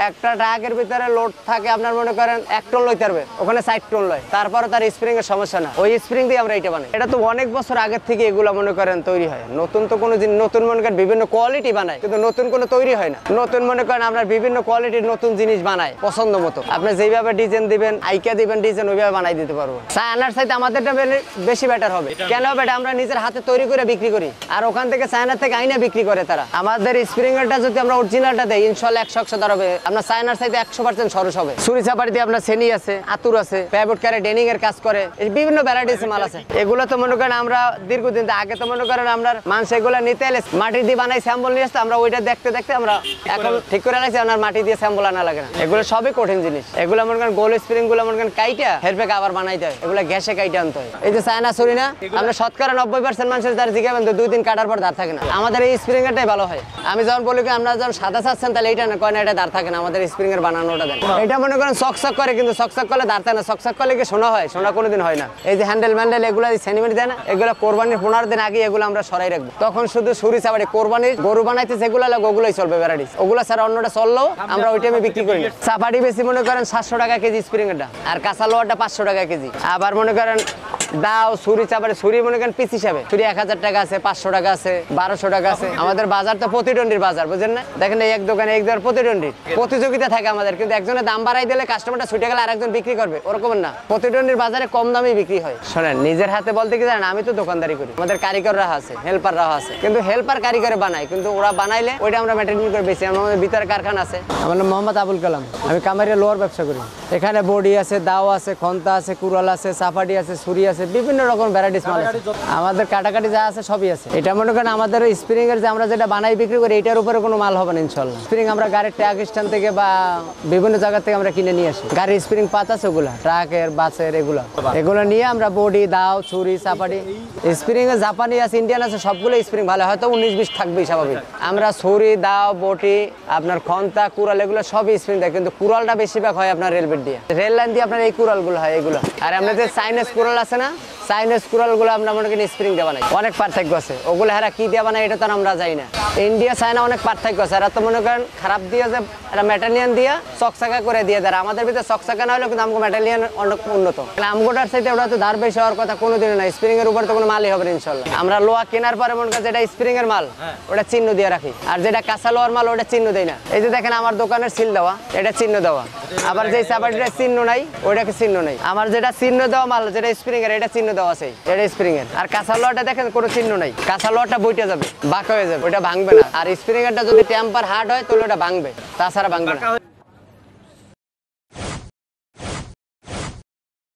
একটা ট্রাকের ভিতরে লোড থাকে আপনার মনে করেন 1 টন লইতে পারবে, ওখানে 60 টন লয়, তারপরে তার স্প্রিং এর সমস্যা না, ওই স্প্রিং দিয়ে আমরা এটা বানাই। এটা তো অনেক বছর আগের থেকে এগুলো মনে করেন তৈরি হয়, নতুন তো কোনো জিনিস, নতুন মনে করেন বিভিন্ন কোয়ালিটি বানায়, কিন্তু নতুন কোনো তৈরি হয় না। নতুন মনে করেন আমরা বিভিন্ন কোয়ালিটির নতুন জিনিস বানাই পছন্দ মতো, আপনি যেইভাবে ডিজাইন দিবেন, আইকা দিবেন ডিজাইন, ওইভাবে বানাই দিতে পারবো। চায়নার সাথে আমাদেরটা বেশি বেটার হবে। কেন হবে? এটা আমরা নিজের হাতে তৈরি করে বিক্রি করি, আর ওখান থেকে চায়না থেকে আইনা বিক্রি করে তারা। আমাদের স্প্রিং এরটা যদি আমরা অরিজিনালটা দেই, ইনশাআল্লাহ 100 দাঁড় হবে। আপনার চায়নার সাথে 100% সরস হবে। ছুরি চাপাটি দিয়ে আপনার সেনি আছে, আতুর আছে, প্যাবট কারে ডেনিং এর কাজ করে, বিভিন্ন ভ্যারাইটিস মাল আছে। এগুলো তো মনে করেন আমরা দীর্ঘদিন আগে তো মনে করেন আমরা মানুষ এগুলো নিতে এলে মাটি দিয়ে বানাই, স্যাম্পল নিয়ে আসতো, আমরা ওইটা দেখতে দেখতে আমরা এখন ঠিক করে রাখছি, আপনার মাটি দিয়ে স্যাম্পল আনা লাগে না। এগুলো সবই কঠিন জিনিস। এগুলো মনে করেন গোল স্প্রিং গুলো মনে করেন কাইটা হেরপেক আবার বানাইতে হয়, এগুলো গ্যাসে কাইটা আনতে হয়। এই যে চায়না ছুরি না, আমরা শতকরা 90% মানুষের দ্বারা জিজ্ঞাবেন তো 2 দিন কাটার পর দাঁড় থাকে না। আমাদের এই স্প্রিং এরটাই ভালো হয়। আমি যখন বলি আমরা যখন সাদা চাচ্ছেন তাহলে এইটা না কয় না, এটা দাঁড় থাকে না, আমাদের স্প্রিং এর বানানোটা দেন। এটা মনে করেন চকচক করে, কিন্তু চকচক করলে দাঁড় থাকে না, চকচক করলে কি সোনা হয়? সোনা কোনোদিন হয় না। এই যে হ্যান্ডেল ম্যান্ডেল এগুলো সেন্টিমিটার দেয় না, এগুলো কোরবানির 15 দিন আগে এগুলো আমরা সরাই রাখবো, তখন শুধু ছুরি চাপাটি কোরবানির গরু বানাইতে যেগুলো লাগে ওগুলোই চলবে ভ্যারাইটিস, ওগুলো ছাড়া অন্যটা চললেও আমরা ওই টাইমে বিক্রি করি। চাপাটি বেশি মনে করেন 700 টাকা কেজি স্প্রিং এরটা, আর কাঁচা লোহাটা 500 টাকা কেজি। আবার মনে করেন দাও ছুরি চাপাটি, ছুরি মনে করেন পিস হিসাবে, ছুরি 1000 টাকা আছে, 500 টাকা আছে, 1200 টাকা আছে। আমাদের বাজার তো প্রতিদ্বন্দ্বীর বাজার, বুঝেন না? দেখেন এক দোকানে এক দোকান প্রতিদ্বন্দ্বী, প্রতিযোগিতা থাকে আমাদের, কিন্তু একজনের দাম বাড়াই দিলে কাস্টমারটা ছুটে গেলে আরেকজন বিক্রি করবে, ওরকম না। প্রতিদ্বন্দ্বীর বাজারে কম দামে বিক্রি হয়। শোনেন, নিজের হাতে বলতে কি জানেন, আমি তো দোকানদারি করি, আমাদের কারিগররা আছে, হেল্পাররা আছে, কিন্তু হেল্পার কারিগরে বানায়, কিন্তু ওরা বানাইলে ওইটা আমরা ম্যাটেরিয়াল করে বেশি। আমাদের ভিতরে কারখানা আছে। আমার নাম মোহাম্মদ আবুল কালাম, আমি কামারিয়া লোহার ব্যবসা করি। এখানে বডি আছে, দাও আছে, খন্তা আছে, কুড়াল আছে, চাপাটি আছে, ছুরি আছে, বিভিন্ন রকম ভ্যারাইটিস মাল আছে। আমাদের কাটাকাটি যা আছে সবই আছে। এটা মনে করেন আমাদের স্প্রিং এর যে আমরা যেটা বানাই বিক্রি করি, এটার উপরে কোনো মাল হবে না ইনশাআল্লাহ। স্প্রিং আমরা গাড়ির ট্রাক স্ট্যান্ড থেকে বা বিভিন্ন জায়গা থেকে আমরা কিনে নিয়ে আসি। গাড়ির স্প্রিং পাত আছে, ওগুলা ট্রাকের, বাসের, এগুলো নিয়ে আমরা বডি, দাও, ছুরি, চাপাটি, স্প্রিং এ জাপানি আছে, ইন্ডিয়ান আছে, সবগুলো স্প্রিং ভালো, হয়তো 19-20 থাকবেই স্বাভাবিক। আমরা ছুরি, দাও, বটি, আপনার খন্তা, কুড়াল, এগুলো সবই স্প্রিং দেয়, কিন্তু কুড়ালটা বেশিরভাগ হয় আপনার রেলবেট দিয়ে, রেল লাইন দিয়ে আপনার এই কুড়ালগুলো হয় এগুলো। আর আমাদের চাইনিজ কুড়াল আছে না, চাইনিজ কুড়ালগুলো আমরা মনে করি স্প্রিং দিয়ে বানাই, অনেক পার্থক্য আছে। ওগুলো হেরা কি দিয়ে বানায় এটা তো আমরা যাই না। ইন্ডিয়া চায়না অনেক পার্থক্য আছে। এরা তো মনে করেন খারাপ দিয়ে যে এরা মেটালিয়ান দিয়ে চকচাকা করে দিয়ে দেয়, আমাদের ভিতরে চকচাকা না হলেও কিন্তু আমাকে মেটালিয়ান অনেক উন্নত। আমগোটার সাইডে ওটা তো ধার বেশি হওয়ার কথা কোনোদিনও না। স্প্রিং এর উপর তো কোনো মালই হবে না ইনশাল্লাহ। আমরা লোহা কেনার পরে মনে করেন যেটা স্প্রিং এর মাল ওটা চিহ্ন দিয়ে রাখি, আর যেটা কাঁচা লোহার মাল ওটা চিহ্ন দেয় না। এই যে দেখেন আমার দোকানের সিল দেওয়া, এটা চিহ্ন দেওয়া। আবার যে চাপাটিটা চিহ্ন নাই, ওইটাকে চিহ্ন নাই। আমার যেটা চিহ্ন দেওয়া মাল, যেটা স্প্রিং এর, এটা চিহ্ন দেওয়া আছে, এটা স্প্রিং এর। আর কাঁচা লোহাটা দেখেন কোনো চিহ্ন নাই, কাঁচা লোহাটা বইটা যাবে, বাঁকা হয়ে যাবে, ওটা ভাঙবে না। আর স্প্রিং এরটা যদি টেম্পার হার্ড হয় তাহলে ওটা ভাঙবে, তাছাড়া ভাঙবে না।